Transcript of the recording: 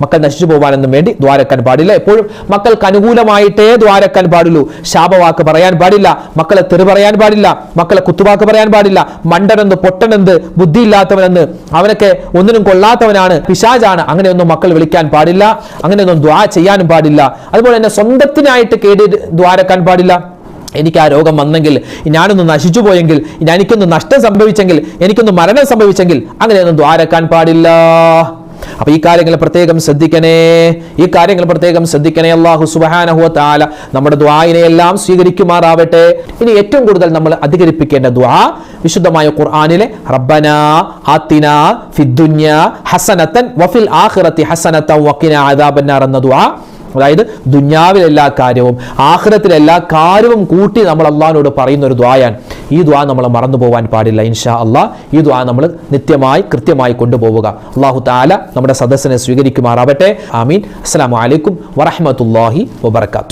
മക്കൾ നശിച്ചു പോകാനൊന്നും വേണ്ടി ദ്വാരക്കാൻ പാടില്ല. എപ്പോഴും മക്കൾക്ക് അനുകൂലമായിട്ടേ ദ്വാരക്കാൻ പാടുള്ളൂ. ശാപവാക്ക് പറയാൻ പാടില്ല, മക്കളെ തെറി പറയാൻ പാടില്ല, മക്കളെ കുത്തുവാക്ക് പറയാൻ പാടില്ല. മണ്ടനെന്ത്, പൊട്ടനെന്ത്, ബുദ്ധിയില്ലാത്തവനെന്ന്, അവനൊക്കെ ഒന്നിനും കൊള്ളാത്തവനാണ്, പിശാചാണ്, അങ്ങനെയൊന്നും മക്കൾ വിളിക്കാൻ പാടില്ല. അങ്ങനെയൊന്നും ദ്വാ ചെയ്യാനും പാടില്ല. അതുപോലെ തന്നെ സ്വന്തത്തിനായിട്ട് കേടി ദ്വാരക്കാൻ പാടില്ല. എനിക്ക് ആ രോഗം വന്നെങ്കിൽ, ഞാനൊന്ന് നശിച്ചു പോയെങ്കിൽ, എനിക്കൊന്ന് നഷ്ടം സംഭവിച്ചെങ്കിൽ, എനിക്കൊന്ന് മരണം സംഭവിച്ചെങ്കിൽ, അങ്ങനെയൊന്നും ദ്വാരക്കാൻ പാടില്ല. അപ്പൊ ഈ കാര്യങ്ങൾ പ്രത്യേകം ശ്രദ്ധിക്കണേ. അല്ലാഹു സുബ്ഹാനഹു വ തആല നമ്മുടെ ദുആയിനെ എല്ലാം സ്വീകരിക്കുമാറാവട്ടെ. ഇനി ഏറ്റവും കൂടുതൽ നമ്മൾ അധികരിപ്പിക്കേണ്ട ദുആ വിശുദ്ധമായ ഖുർആനിലെ റബ്ബനാ ആതിനാ ഫിദ്ദുനിയാ ഹസനതൻ വഫിൽ ആഖിറതി ഹസനതൻ വഖിനാ അദാബന്നാർ എന്ന ദുആ. അതായത് ദുനിയാവിലെ എല്ലാ കാര്യവും ആഖിറത്തിലെ എല്ലാ കാര്യവും കൂട്ടി നമ്മൾ അള്ളാഹിനോട് പറയുന്ന ഒരു ദുആയാണ്. ഈ ദുആ നമ്മൾ മറന്നു പോകാൻ പാടില്ല. ഇൻഷാ അല്ലാഹ് ഈ ദുആ നമ്മൾ നിത്യമായി കൃത്യമായി കൊണ്ടുപോവുക. അല്ലാഹു തആല നമ്മുടെ സദസ്സിനെ സ്വീകരിക്കുമാറാവട്ടെ. ആമീൻ. അസ്സലാമു അലൈക്കും വറഹ്മത്തുള്ളാഹി വബറകാതുഹു.